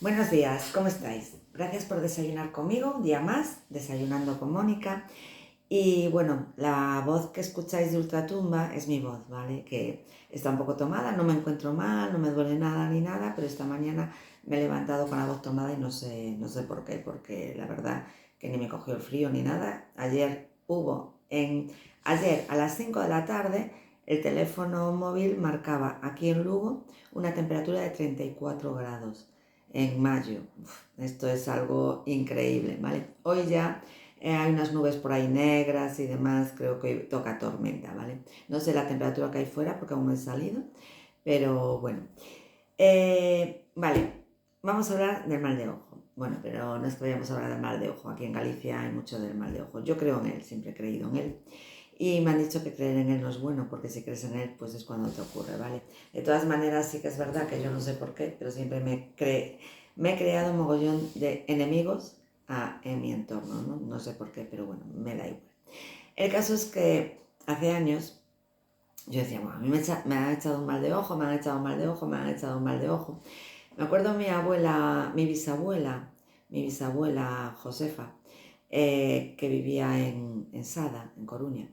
Buenos días, ¿cómo estáis? Gracias por desayunar conmigo, un día más, desayunando con Mónica. Y bueno, la voz que escucháis de Ultratumba es mi voz, ¿vale? Que está un poco tomada, no me encuentro mal, no me duele nada ni nada, pero esta mañana me he levantado con la voz tomada y no sé por qué, porque la verdad que ni me cogió el frío ni nada. Ayer a las 5 de la tarde el teléfono móvil marcaba aquí en Lugo una temperatura de 34 grados en mayo. Esto es algo increíble, ¿vale? Hoy ya hay unas nubes por ahí negras y demás, creo que hoy toca tormenta, ¿vale? No sé la temperatura que hay fuera porque aún no he salido, pero bueno. Vale, vamos a hablar del mal de ojo. Bueno, pero no es que vayamos a hablar del mal de ojo. Aquí en Galicia hay mucho del mal de ojo. Yo creo en él, siempre he creído en él. Y me han dicho que creer en él no es bueno, porque si crees en él, pues es cuando te ocurre, ¿vale? De todas maneras, sí que es verdad que yo no sé por qué, pero siempre me he creado un mogollón de enemigos en mi entorno, ¿no? No sé por qué, pero bueno, me da igual. El caso es que hace años yo decía, bueno, a mí me han echado un mal de ojo, me han echado un mal de ojo, me han echado un mal de ojo. Me acuerdo mi abuela, mi bisabuela Josefa, que vivía en Sada, en Coruña.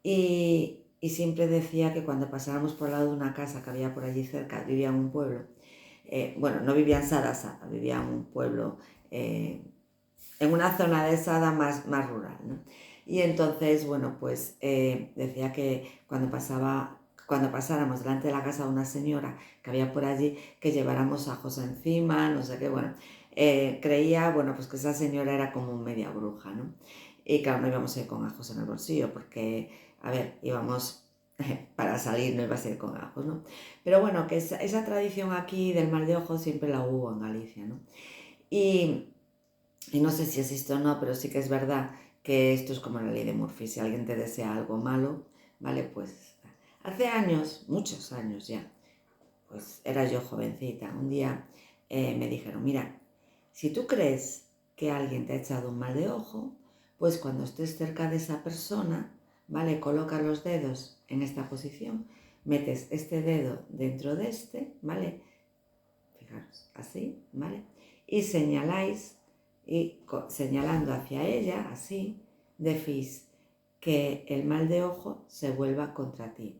Y siempre decía que cuando pasábamos por el lado de una casa que había por allí cerca, vivía en un pueblo, bueno, no vivía en Sada, Sada, vivía en un pueblo, eh, en una zona de Sada más rural, ¿no? Y entonces, bueno, pues decía que cuando pasáramos delante de la casa de una señora que había por allí, que lleváramos ajos encima, no sé qué, bueno, creía, bueno, pues que esa señora era como media bruja, ¿no? Y claro, no íbamos a ir con ajos en el bolsillo, porque, a ver, íbamos para salir, no iba a ser con ajos, ¿no? Pero bueno, que esa tradición aquí del mal de ojo siempre la hubo en Galicia, ¿no? Y y no sé si existe o no, pero sí que es verdad que esto es como la ley de Murphy. Si alguien te desea algo malo, ¿vale? Pues hace años, muchos años ya, pues era yo jovencita. Un día me dijeron, mira, si tú crees que alguien te ha echado un mal de ojo, pues cuando estés cerca de esa persona, ¿vale? Coloca los dedos en esta posición, metes este dedo dentro de este, ¿vale? Fijaros, así, ¿vale? Y señaláis, y señalando hacia ella, así, decís que el mal de ojo se vuelva contra ti,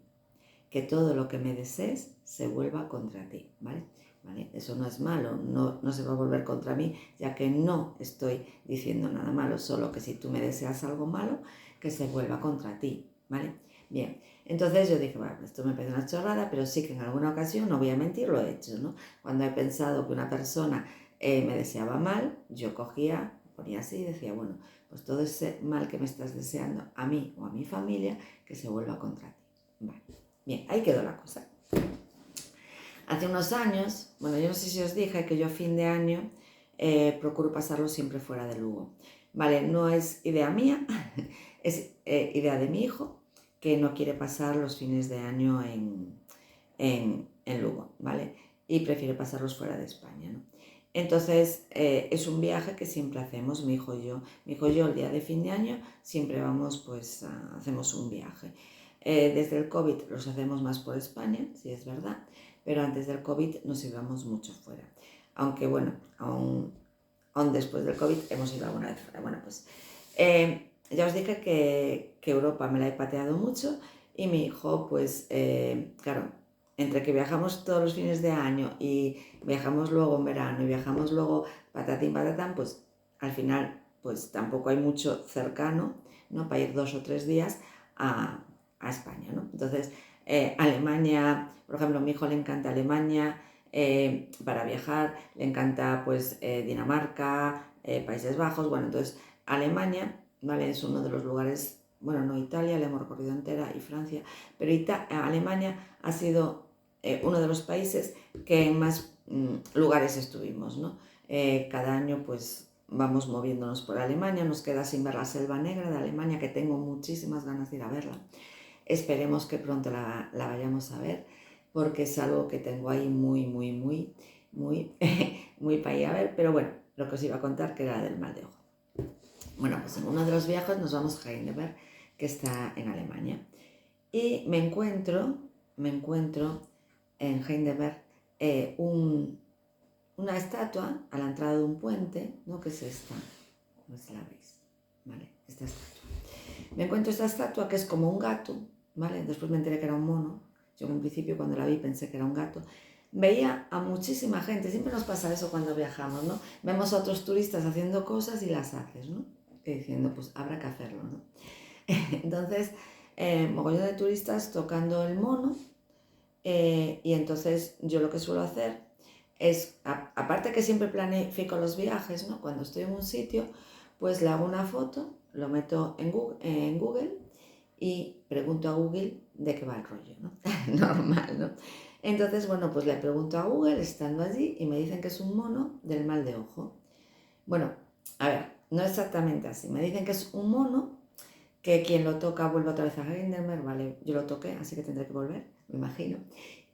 que todo lo que me desees se vuelva contra ti, ¿vale? ¿Vale? Eso no es malo, no se va a volver contra mí, ya que no estoy diciendo nada malo, solo que si tú me deseas algo malo, que se vuelva contra ti, ¿vale? Bien, entonces yo dije, bueno, esto me parece una chorrada, pero sí que en alguna ocasión, no voy a mentir, lo he hecho, ¿no? Cuando he pensado que una persona me deseaba mal, yo cogía, ponía así y decía, bueno, pues todo ese mal que me estás deseando a mí o a mi familia, que se vuelva contra ti. Vale. Bien, ahí quedó la cosa. Hace unos años, bueno, yo no sé si os dije que yo a fin de año procuro pasarlo siempre fuera de Lugo. Vale, no es idea mía, es idea de mi hijo, que no quiere pasar los fines de año en Lugo, ¿vale? Y prefiere pasarlos fuera de España, ¿no? Entonces, es un viaje que siempre hacemos, mi hijo y yo. Mi hijo y yo, el día de fin de año, siempre vamos, pues, hacemos un viaje. Desde el COVID los hacemos más por España, sí es verdad, pero antes del COVID nos íbamos mucho fuera. Aunque, bueno, aún después del COVID hemos ido alguna vez fuera. Bueno, pues ya os dije que Europa me la he pateado mucho y mi hijo, pues, claro, entre que viajamos todos los fines de año y viajamos luego en verano y viajamos luego patatín patatán, pues al final pues tampoco hay mucho cercano, ¿no? Para ir 2 o 3 días a, a España, ¿no? Entonces, Alemania, por ejemplo, a mi hijo le encanta Alemania para viajar, le encanta pues Dinamarca, Países Bajos, bueno, entonces Alemania, ¿vale? Es uno de los lugares, bueno, no Italia, la hemos recorrido entera y Francia, pero Alemania ha sido uno de los países que en más lugares estuvimos, ¿no? Cada año pues vamos moviéndonos por Alemania, nos queda sin ver la Selva Negra de Alemania, que tengo muchísimas ganas de ir a verla. Esperemos que pronto la vayamos a ver, porque es algo que tengo ahí muy, muy para ir a ver, pero bueno, lo que os iba a contar que era del mal de ojo. Bueno, pues en uno de los viajes nos vamos a Heidelberg, que está en Alemania, y me encuentro en Heidelberg un una estatua a la entrada de un puente, ¿no? Que es esta, no sé si la veis, ¿vale? Esta estatua. Me encuentro esta estatua que es como un gato, ¿vale? Después me enteré que era un mono. Yo en un principio cuando la vi pensé que era un gato. Veía a muchísima gente, siempre nos pasa eso cuando viajamos, ¿no? Vemos a otros turistas haciendo cosas y las haces, ¿no? Y diciendo, pues habrá que hacerlo, ¿no? Entonces, mogollón de turistas tocando el mono, y entonces yo lo que suelo hacer es, aparte que siempre planifico los viajes, ¿no? Cuando estoy en un sitio, pues le hago una foto, lo meto en Google y pregunto a Google de qué va el rollo, ¿no? Normal, ¿no? Entonces, bueno, pues le pregunto a Google estando allí y me dicen que es un mono del mal de ojo. Bueno, a ver, no exactamente así. Me dicen que es un mono que quien lo toca vuelve otra vez a Grindelmer, vale, yo lo toqué, así que tendré que volver, me imagino.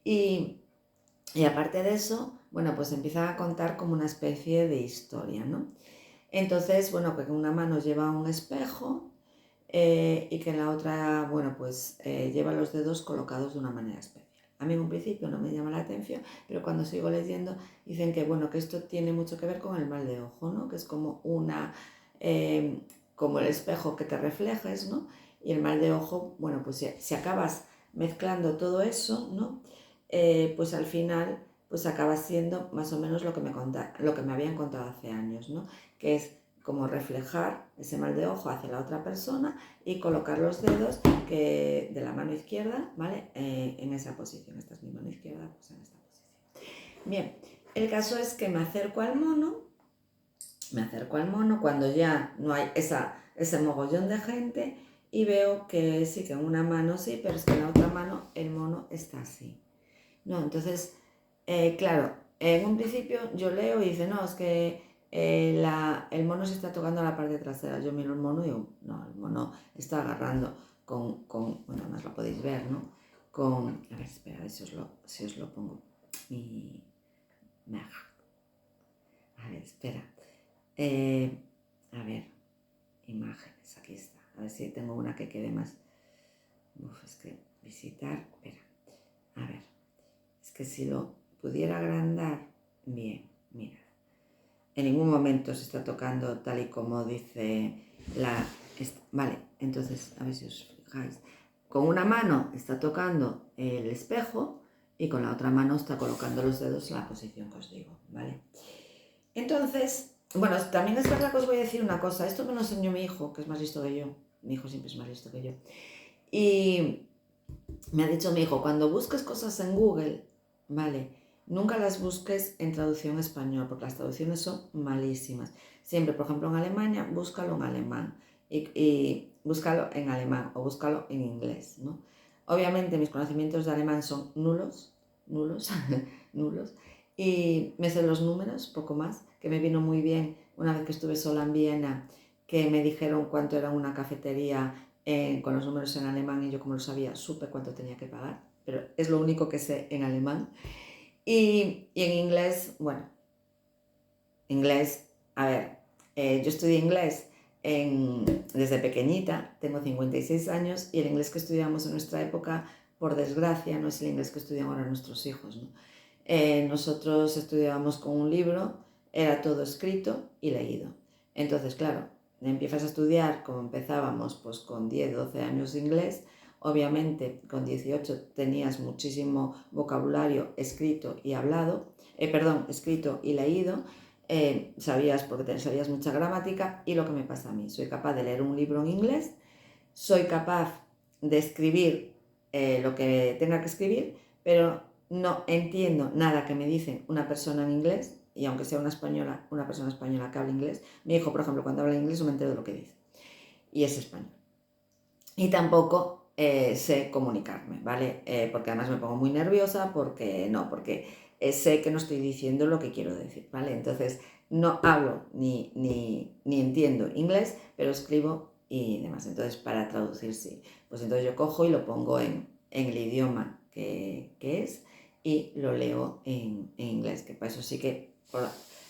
Y aparte de eso, bueno, pues empieza a contar como una especie de historia, ¿no? Entonces, bueno, que en una mano lleva un espejo, y que en la otra, bueno, pues lleva los dedos colocados de una manera especial. A mí en un principio no me llama la atención, pero cuando sigo leyendo dicen que, bueno, que esto tiene mucho que ver con el mal de ojo, ¿no? Que es como como el espejo que te reflejes, ¿no? Y el mal de ojo, bueno, pues si acabas mezclando todo eso, ¿no? Pues al final, pues acaba siendo más o menos lo que me habían contado hace años, ¿no? Que es como reflejar ese mal de ojo hacia la otra persona y colocar los dedos de la mano izquierda, ¿vale? En esa posición. Esta es mi mano izquierda, pues en esta posición. Bien, el caso es que me acerco al mono cuando ya no hay ese mogollón de gente y veo que sí, que en una mano sí, pero es que en la otra mano el mono está así. No, entonces, claro, en un principio yo leo y dice, no, es que el mono se está tocando la parte trasera. Yo miro el mono y digo, no, el mono está agarrando bueno, además lo podéis ver, ¿no? A ver, espera, a ver si os lo pongo. A ver, espera. A ver, imágenes, aquí está. A ver si tengo una que quede más. Es que visitar, espera. A ver, es que si lo pudiera agrandar, bien, mira. En ningún momento se está tocando tal y como dice vale, entonces, a ver si os fijáis. Con una mano está tocando el espejo y con la otra mano está colocando los dedos en la posición que os digo, ¿vale? Entonces, bueno, también es verdad que os voy a decir una cosa. Esto me lo enseñó mi hijo, que es más listo que yo. Mi hijo siempre es más listo que yo. Y me ha dicho mi hijo, cuando busques cosas en Google, ¿vale? Nunca las busques en traducción español, porque las traducciones son malísimas. Siempre, por ejemplo, en Alemania, búscalo en alemán y búscalo en alemán o búscalo en inglés, ¿no? Obviamente mis conocimientos de alemán son nulos, nulos, y me sé los números, poco más, que me vino muy bien una vez que estuve sola en Viena, que me dijeron cuánto era una cafetería con los números en alemán y yo como lo sabía supe cuánto tenía que pagar, pero es lo único que sé en alemán. Y en inglés, bueno, inglés, a ver, yo estudié inglés desde pequeñita, tengo 56 años y el inglés que estudiamos en nuestra época, por desgracia, no es el inglés que estudian ahora nuestros hijos, ¿no? Nosotros estudiábamos con un libro, era todo escrito y leído. Entonces, claro, empiezas a estudiar como empezábamos, pues con 10, 12 años de inglés. Obviamente, con 18 tenías muchísimo vocabulario escrito y hablado, escrito y leído. Sabías, porque sabías mucha gramática, y lo que me pasa a mí, soy capaz de leer un libro en inglés, soy capaz de escribir lo que tenga que escribir, pero no entiendo nada que me dice una persona en inglés, y aunque sea una persona española que habla inglés, mi hijo, por ejemplo, cuando habla inglés no me entero de lo que dice, y es español. Y tampoco sé comunicarme, ¿vale? Porque además me pongo muy nerviosa, porque sé que no estoy diciendo lo que quiero decir, ¿vale? Entonces no hablo ni entiendo inglés, pero escribo y demás. Entonces para traducir sí, pues entonces yo cojo y lo pongo en el idioma que es y lo leo en inglés, que para eso sí que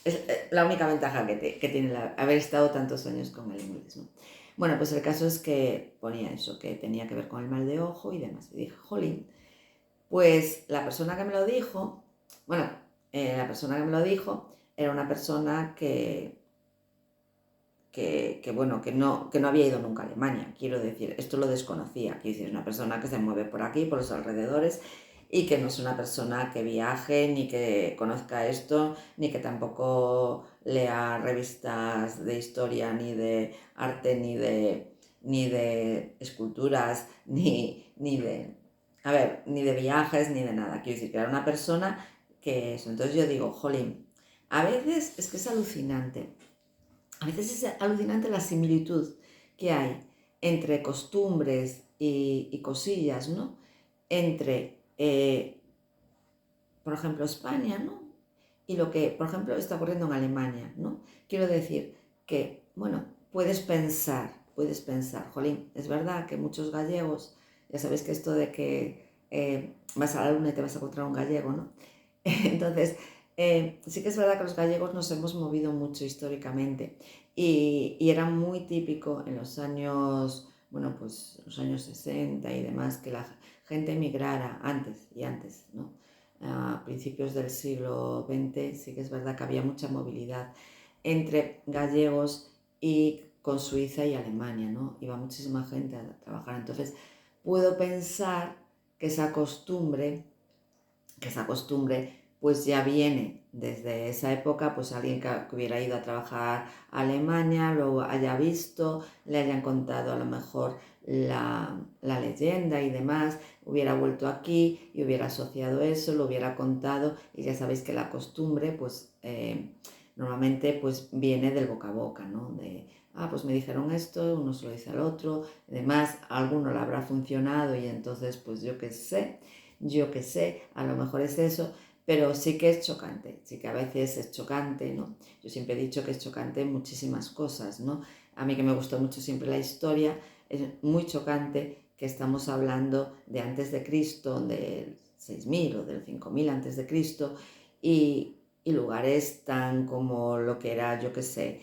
es la única ventaja que tiene haber estado tantos años con el inglés, ¿no? Bueno, pues el caso es que ponía eso, que tenía que ver con el mal de ojo y demás. Y dije, jolín, pues la persona que me lo dijo, bueno, la persona que me lo dijo era una persona bueno, que no había ido nunca a Alemania, quiero decir, esto lo desconocía, quiero decir, es una persona que se mueve por aquí, por los alrededores, y que no es una persona que viaje, ni que conozca esto, ni que tampoco lea revistas de historia, ni de arte, ni de esculturas, ni de viajes, ni de nada. Quiero decir, que era una persona que eso. Entonces yo digo, jolín, a veces es que es alucinante. A veces es alucinante la similitud que hay entre costumbres y cosillas, ¿no? Entre, por ejemplo, España, ¿no? Y lo que, por ejemplo, está ocurriendo en Alemania, ¿no? Quiero decir que, bueno, puedes pensar, jolín, es verdad que muchos gallegos, ya sabéis que esto de que vas a la luna y te vas a encontrar un gallego, ¿no? Entonces, sí que es verdad que los gallegos nos hemos movido mucho históricamente y era muy típico en los años, bueno, pues los años 60 y demás, que la gente emigrara antes, ¿no? A principios del siglo XX sí que es verdad que había mucha movilidad entre gallegos y con Suiza y Alemania, ¿no? Iba muchísima gente a trabajar. Entonces, puedo pensar que esa costumbre pues ya viene desde esa época, pues alguien que hubiera ido a trabajar a Alemania, lo haya visto, le hayan contado a lo mejor la leyenda y demás, hubiera vuelto aquí y hubiera asociado eso, lo hubiera contado, y ya sabéis que la costumbre pues normalmente pues viene del boca a boca, ¿no? Pues me dijeron esto, uno se lo dice al otro, además a alguno le habrá funcionado y entonces pues yo qué sé, a lo mejor es eso, pero sí que es chocante, sí que a veces es chocante, ¿no? Yo siempre he dicho que es chocante muchísimas cosas, ¿no? A mí que me gustó mucho siempre la historia, es muy chocante que estamos hablando de antes de Cristo, del 6000 o del 5000 antes de Cristo, y lugares tan como lo que era, yo qué sé,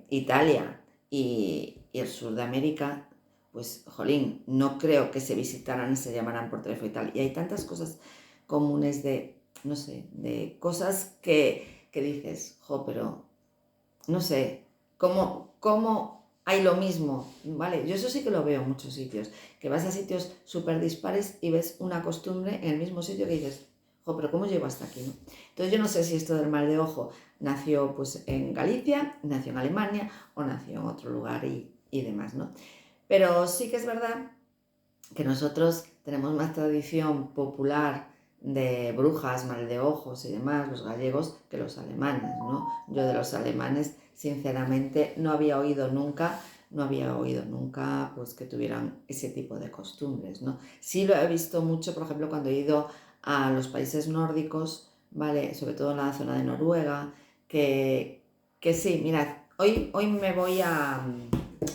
Italia y el sur de América, pues, jolín, no creo que se visitaran y se llamaran por teléfono y tal. Y hay tantas cosas comunes de, no sé, de cosas que dices, pero no sé, ¿cómo hay lo mismo? ¿Vale? Yo eso sí que lo veo en muchos sitios, que vas a sitios súper dispares y ves una costumbre en el mismo sitio que dices, pero ¿cómo llego hasta aquí, no? Entonces yo no sé si esto del mal de ojo nació pues en Galicia, nació en Alemania o nació en otro lugar y demás, ¿no? Pero sí que es verdad que nosotros tenemos más tradición popular de brujas, mal de ojos y demás, los gallegos, que los alemanes, ¿no? Yo de los alemanes, sinceramente, no había oído nunca pues que tuvieran ese tipo de costumbres, ¿no? Sí lo he visto mucho, por ejemplo, cuando he ido a los países nórdicos, ¿vale? Sobre todo en la zona de Noruega, que sí, mirad, hoy me voy a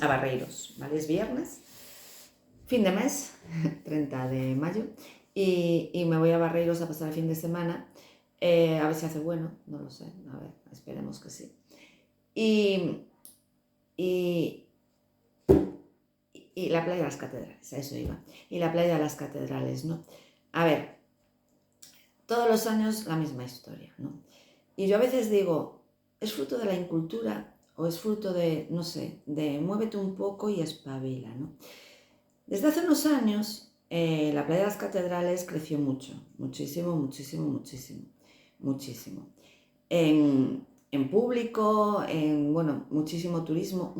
Barreiros, ¿vale? Es viernes, fin de mes, 30 de mayo, y me voy a Barreiros a pasar el fin de semana, a ver si hace bueno, no lo sé, a ver, esperemos que sí. Y, y, y la playa de las catedrales, a eso iba, y la playa de las catedrales, ¿no? A ver, todos los años la misma historia, ¿no? Y yo a veces digo, ¿es fruto de la incultura o es fruto de, no sé, de muévete un poco y espabila, ¿no? Desde hace unos años, la playa de las catedrales creció muchísimo. En público, bueno, muchísimo turismo.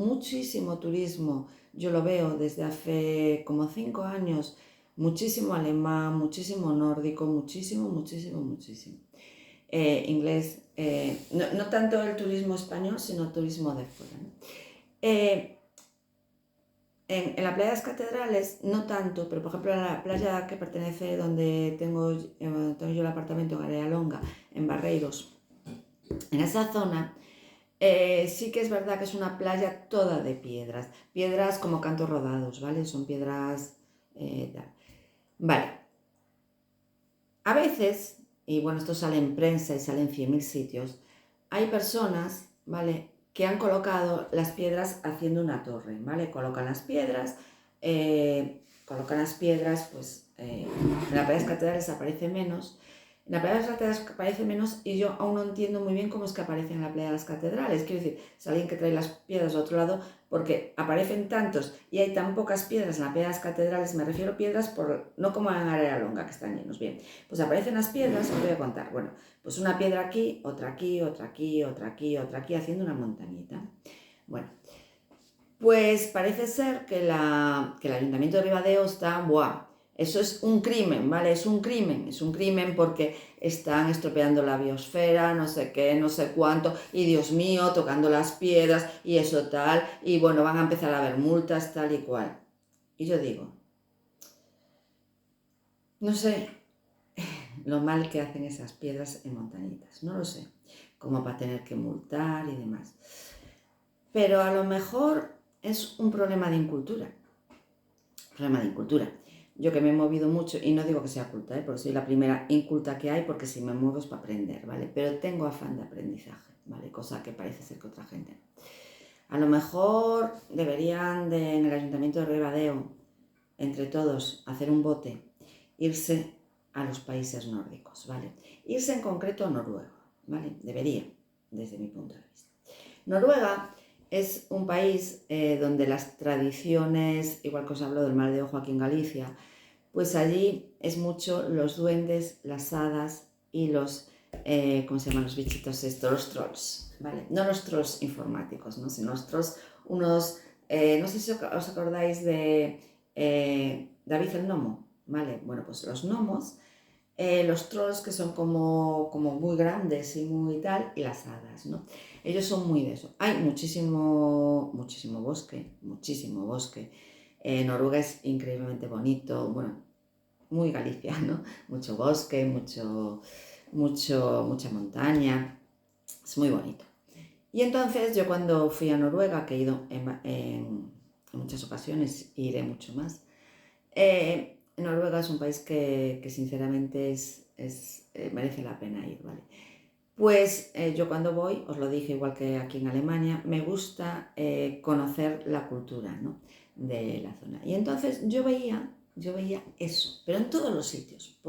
Yo lo veo desde hace como 5 años, muchísimo alemán, muchísimo nórdico, muchísimo. Inglés, no tanto el turismo español, sino turismo de fuera, ¿no? En la playa de las catedrales, no tanto, pero por ejemplo en la playa que pertenece donde tengo yo el apartamento en Área Longa, en Barreiros, en esa zona, sí que es verdad que es una playa toda de piedras como cantos rodados, ¿vale? Son piedras tal. Vale. A veces, y bueno, esto sale en prensa y sale en 100.000 sitios, hay personas, ¿vale?, que han colocado las piedras haciendo una torre, ¿vale? Colocan las piedras, pues en la playa de las catedrales aparece menos, En la playa de las catedrales aparece menos y yo aún no entiendo muy bien cómo es que aparece en la playa de las catedrales. Quiero decir, es alguien que trae las piedras de otro lado porque aparecen tantos y hay tan pocas piedras en la playa de las catedrales. Me refiero a piedras no como en Arelonga, que están llenos. Bien, pues aparecen las piedras, os voy a contar. Bueno, pues una piedra aquí, otra aquí, otra aquí, otra aquí, otra aquí, haciendo una montañita. Bueno, pues parece ser que el Ayuntamiento de Ribadeo está, ¡buah! Eso es un crimen, ¿vale? Es un crimen porque están estropeando la biosfera, no sé qué, no sé cuánto, y Dios mío, tocando las piedras, y eso tal, y bueno, van a empezar a haber multas tal y cual. Y yo digo, no sé lo mal que hacen esas piedras en montañitas, no lo sé, como para tener que multar y demás. Pero a lo mejor es un problema de incultura. Yo que me he movido mucho, y no digo que sea culta, porque soy la primera inculta que hay, porque si me muevo es para aprender, ¿vale? Pero tengo afán de aprendizaje, ¿vale? Cosa que parece ser que otra gente no. A lo mejor deberían en el Ayuntamiento de Ribadeo, entre todos, hacer un bote, irse a los países nórdicos, ¿vale? Irse en concreto a Noruega, ¿vale? Debería, desde mi punto de vista. Noruega es un país donde las tradiciones, igual que os hablo del mal de ojo aquí en Galicia, pues allí es mucho los duendes, las hadas y los, ¿cómo se llaman los bichitos estos? Los trolls, ¿vale? No los trolls informáticos, ¿no? Sino los trolls, unos, no sé si os acordáis de David el Gnomo, ¿vale? Bueno, pues los gnomos, los trolls que son como muy grandes y muy tal, y las hadas, ¿no? Ellos son muy de eso. Hay muchísimo bosque. Noruega es increíblemente bonito, bueno, muy Galicia, ¿no? Mucho bosque, mucha montaña, es muy bonito. Y entonces yo cuando fui a Noruega, que he ido en muchas ocasiones, iré mucho más, Noruega es un país que sinceramente merece la pena ir, ¿vale? Pues yo cuando voy, os lo dije igual que aquí en Alemania, me gusta conocer la cultura, ¿no? De la zona. Y entonces yo veía eso, pero en todos los sitios.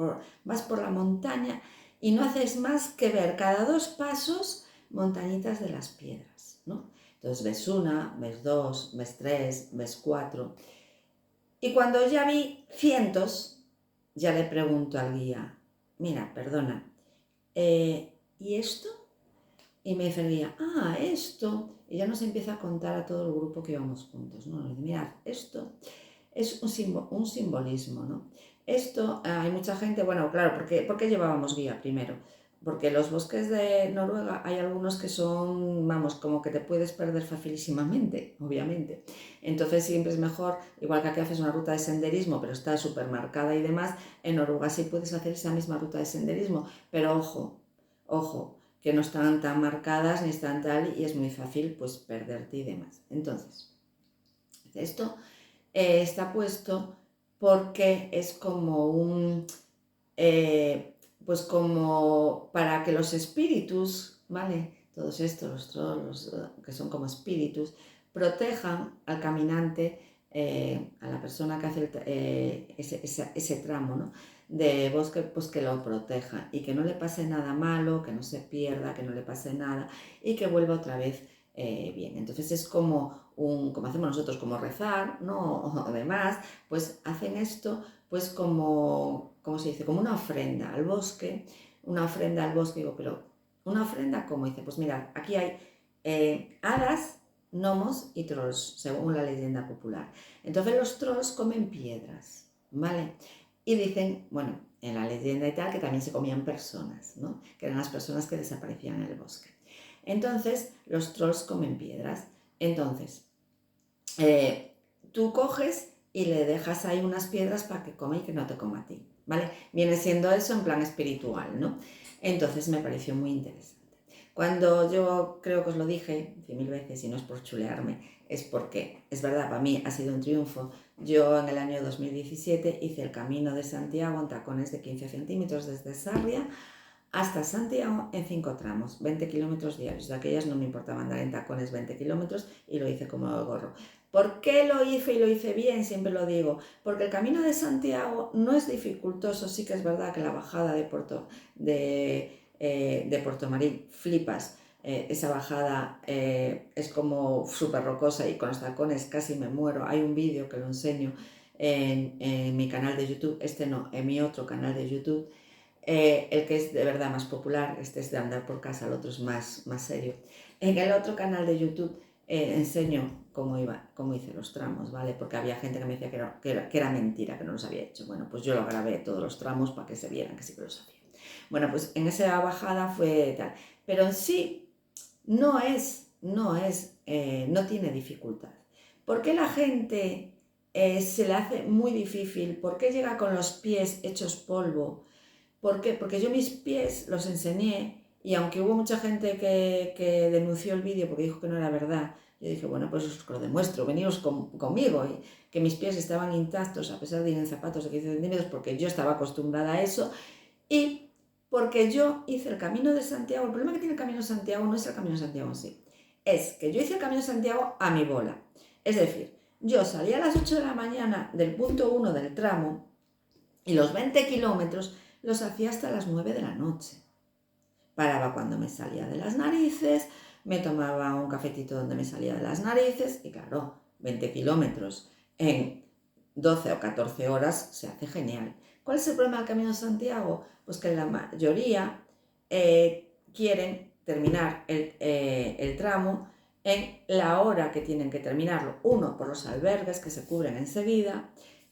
Vas por la montaña y no haces más que ver cada 2 pasos montañitas de las piedras, ¿no? Entonces ves una, ves 2, ves 3, ves 4. Y cuando ya vi cientos, ya le pregunto al guía, mira, perdona, ¿y esto? Y me dice el guía, esto. Y ya nos empieza a contar a todo el grupo que íbamos juntos, ¿no? Nos dice, mirad, esto es un simbolismo, ¿no? Esto, hay mucha gente, bueno, claro, ¿por qué llevábamos guía primero? Porque los bosques de Noruega hay algunos que son, vamos, como que te puedes perder facilísimamente, obviamente. Entonces siempre es mejor, igual que aquí haces una ruta de senderismo, pero está súper marcada y demás, en Noruega sí puedes hacer esa misma ruta de senderismo, pero ojo, que no están tan marcadas ni están tal y es muy fácil pues perderte y demás. Entonces, esto está puesto porque es como pues como para que los espíritus, ¿vale? Todos estos, los trolls, que son como espíritus, protejan al caminante, a la persona que hace ese tramo, ¿no? De bosque, pues que lo proteja y que no le pase nada malo, que no se pierda, que no le pase nada y que vuelva otra vez bien. Entonces es como hacemos nosotros, como rezar, ¿no? O demás, pues hacen esto, pues ¿cómo se dice? Como una ofrenda al bosque, digo, pero ¿una ofrenda cómo? Dice, pues mirad, aquí hay hadas, gnomos y trolls, según la leyenda popular. Entonces los trolls comen piedras, ¿vale? Y dicen, bueno, en la leyenda y tal, que también se comían personas, ¿no? Que eran las personas que desaparecían en el bosque. Entonces, los trolls comen piedras. Entonces, tú coges y le dejas ahí unas piedras para que coma y que no te coma a ti, ¿vale? Viene siendo eso en plan espiritual, ¿no? Entonces me pareció muy interesante. Cuando yo creo que os lo dije 100.000 veces y no es por chulearme, es porque, es verdad, para mí ha sido un triunfo. Yo en el año 2017 hice el Camino de Santiago en tacones de 15 centímetros desde Sarria hasta Santiago en 5 tramos, 20 kilómetros diarios. De aquellas no me importaba andar en tacones 20 kilómetros y lo hice como el gorro. ¿Por qué lo hice y lo hice bien? Siempre lo digo. Porque el camino de Santiago no es dificultoso. Sí que es verdad que la bajada de Puerto Marín, flipas. Esa bajada es como súper rocosa y con los tacones casi me muero. Hay un vídeo que lo enseño en mi canal de YouTube. Este no, en mi otro canal de YouTube. El que es de verdad más popular, este es de andar por casa, el otro es más serio. En el otro canal de YouTube enseño cómo hice los tramos, ¿vale? Porque había gente que me decía que era mentira, que no los había hecho. Bueno, pues yo lo grabé todos los tramos para que se vieran que sí que los hacía. Bueno, pues en esa bajada fue tal. Pero en sí no tiene dificultad. ¿Por qué la gente se le hace muy difícil? ¿Por qué llega con los pies hechos polvo? ¿Por qué? Porque yo mis pies los enseñé y aunque hubo mucha gente que denunció el vídeo porque dijo que no era verdad, yo dije, bueno, pues os lo demuestro, veniros conmigo, y que mis pies estaban intactos a pesar de ir en zapatos de 15 centímetros porque yo estaba acostumbrada a eso y porque yo hice el Camino de Santiago. El problema que tiene el Camino de Santiago no es el Camino de Santiago en sí, es que yo hice el Camino de Santiago a mi bola. Es decir, yo salía a las 8 de la mañana del punto 1 del tramo y los 20 kilómetros los hacía hasta las 9 de la noche. Paraba cuando me salía de las narices, me tomaba un cafetito donde me salía de las narices y claro, 20 kilómetros en 12 o 14 horas se hace genial. ¿Cuál es el problema del Camino de Santiago? Pues que la mayoría quieren terminar el tramo en la hora que tienen que terminarlo. Uno, por los albergues que se cubren enseguida,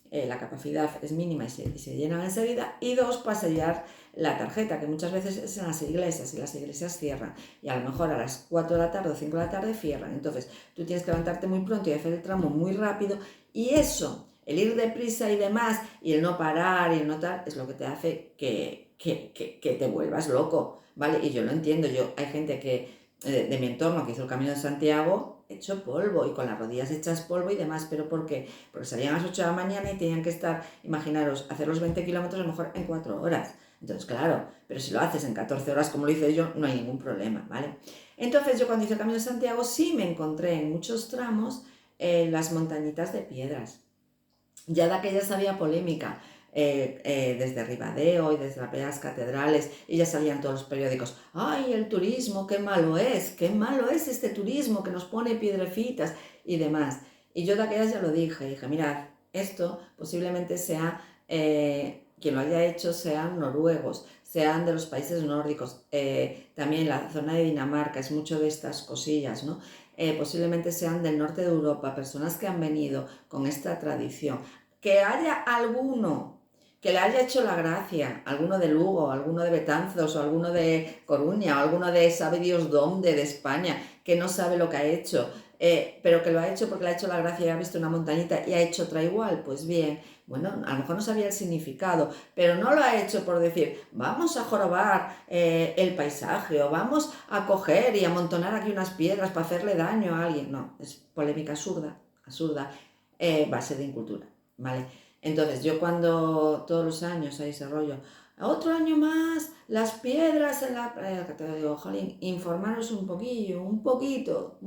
la capacidad es mínima y se llenan enseguida, y dos, para sellar la tarjeta, que muchas veces es en las iglesias y las iglesias cierran y a lo mejor a las 4 de la tarde o 5 de la tarde cierran, entonces tú tienes que levantarte muy pronto y hacer el tramo muy rápido, y eso, el ir deprisa y demás y el no parar y el no tal, es lo que te hace que te vuelvas loco, ¿vale? Y yo lo entiendo, hay gente de mi entorno que hizo el Camino de Santiago hecho polvo y con las rodillas hechas polvo y demás. ¿Pero por qué? Porque salían a las 8 de la mañana y tenían que estar, imaginaros, hacer los 20 kilómetros a lo mejor en 4 horas. Entonces, claro, pero si lo haces en 14 horas como lo hice yo, no hay ningún problema, ¿vale? Entonces yo cuando hice el Camino de Santiago sí me encontré en muchos tramos las montañitas de piedras. Ya de aquellas había polémica, desde Ribadeo y desde las primeras catedrales, y ya salían todos los periódicos, ¡ay, el turismo, qué malo es este turismo que nos pone piedrecitas y demás! Y yo de aquellas ya lo dije, mirad, esto posiblemente sea, quien lo haya hecho sean noruegos, sean de los países nórdicos, también la zona de Dinamarca, es mucho de estas cosillas, ¿no? Posiblemente sean del norte de Europa, personas que han venido con esta tradición. Que haya alguno que le haya hecho la gracia, alguno de Lugo, alguno de Betanzos, o alguno de Coruña, o alguno de sabe Dios dónde, de España, que no sabe lo que ha hecho, pero que lo ha hecho porque le ha hecho la gracia y ha visto una montañita y ha hecho otra igual, pues bien, bueno, a lo mejor no sabía el significado, pero no lo ha hecho por decir, vamos a jorobar el paisaje, o vamos a coger y amontonar aquí unas piedras para hacerle daño a alguien. No, es polémica absurda, base de incultura, ¿vale? Entonces yo cuando todos los años hay ese rollo, otro año más, las piedras en la playa, que te digo, jolín, informaros un poquito,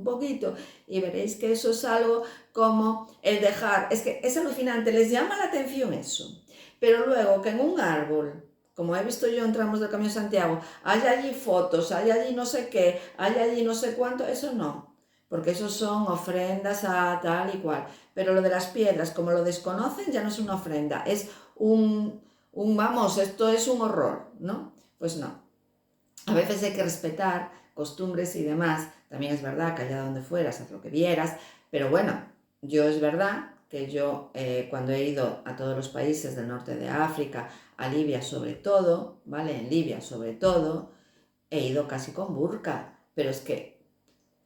y veréis que eso es algo como el dejar, es que es alucinante, les llama la atención eso, pero luego que en un árbol, como he visto yo en tramos del Camino de Santiago, hay allí fotos, hay allí no sé qué, hay allí no sé cuánto, eso no, porque eso son ofrendas a tal y cual. Pero lo de las piedras, como lo desconocen, ya no es una ofrenda, es vamos, esto es un horror, ¿no? Pues no. A veces hay que respetar costumbres y demás. También es verdad que allá donde fueras, haz lo que vieras. Pero bueno, yo es verdad que yo cuando he ido a todos los países del norte de África, a Libia sobre todo, ¿vale? En Libia sobre todo, he ido casi con burka. Pero es que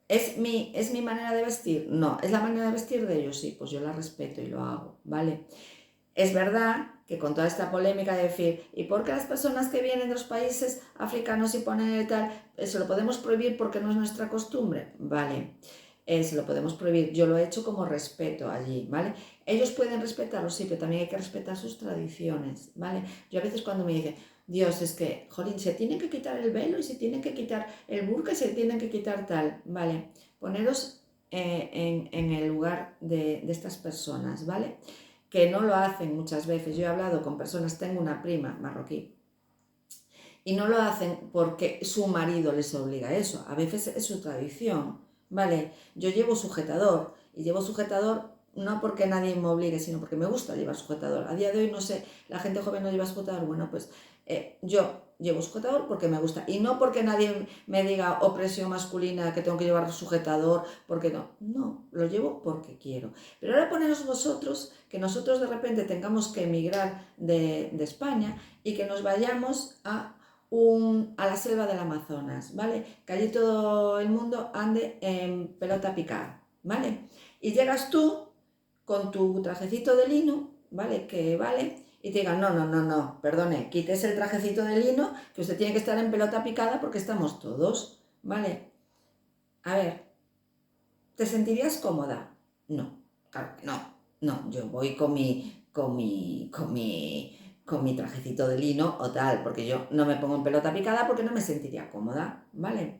¿es mi manera de vestir? No. ¿Es la manera de vestir de ellos? Sí, pues yo la respeto y lo hago, ¿vale? Es verdad que con toda esta polémica de decir, ¿y por qué las personas que vienen de los países africanos y ponen tal, se lo podemos prohibir porque no es nuestra costumbre? Vale, se lo podemos prohibir. Yo lo he hecho como respeto allí, ¿vale? Ellos pueden respetarlo, sí, pero también hay que respetar sus tradiciones, ¿vale? Yo a veces cuando me dicen, Dios, es que, jolín, se tienen que quitar el velo y se tienen que quitar el burka y se tienen que quitar tal, ¿vale? Poneros en el lugar de estas personas, ¿vale? Que no lo hacen muchas veces. Yo he hablado con personas, tengo una prima marroquí, y no lo hacen porque su marido les obliga a eso, a veces es su tradición, ¿vale? Yo llevo sujetador, y llevo sujetador no porque nadie me obligue, sino porque me gusta llevar sujetador. A día de hoy, no sé, la gente joven no lleva sujetador, bueno, pues yo llevo sujetador porque me gusta, y no porque nadie me diga opresión masculina que tengo que llevar sujetador, porque no, lo llevo porque quiero. Pero ahora poneros vosotros, que nosotros de repente tengamos que emigrar de España y que nos vayamos a la selva del Amazonas, ¿vale? Que allí todo el mundo ande en pelota picada, ¿vale? Y llegas tú con tu trajecito de lino, ¿vale? Que vale, y te digan, no, perdone, quites el trajecito de lino, que usted tiene que estar en pelota picada porque estamos todos, ¿vale? A ver, ¿te sentirías cómoda? No, claro que no, yo voy con mi trajecito de lino o tal, porque yo no me pongo en pelota picada porque no me sentiría cómoda, ¿vale?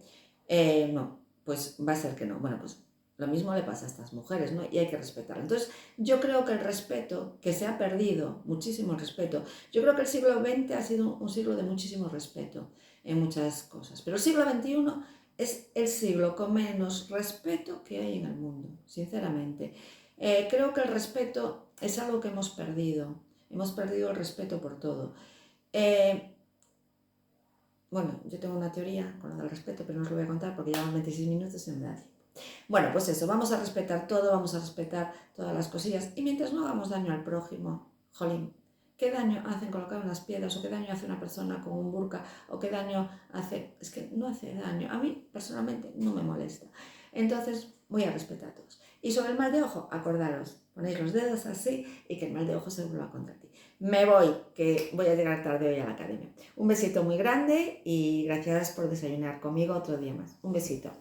No, pues va a ser que no. Bueno, pues lo mismo le pasa a estas mujeres, ¿no? Y hay que respetarlo. Entonces, yo creo que el respeto, que se ha perdido, muchísimo respeto, yo creo que el siglo XX ha sido un siglo de muchísimo respeto en muchas cosas, pero el siglo XXI es el siglo con menos respeto que hay en el mundo, sinceramente. Creo que el respeto es algo que hemos perdido el respeto por todo. Bueno, yo tengo una teoría con lo del respeto, pero no os lo voy a contar porque llevan 26 minutos y no me da tiempo. Bueno, pues eso, vamos a respetar todo, vamos a respetar todas las cosillas, y mientras no hagamos daño al prójimo, jolín, ¿qué daño hacen colocar unas piedras? ¿O qué daño hace una persona con un burka? ¿O qué daño hace? Es que no hace daño. A mí, personalmente, no me molesta. Entonces, voy a respetar a todos. Y sobre el mal de ojo, acordaros, ponéis los dedos así y que el mal de ojo se vuelva contra ti. Me voy, que voy a llegar tarde hoy a la academia. Un besito muy grande y gracias por desayunar conmigo otro día más. Un besito.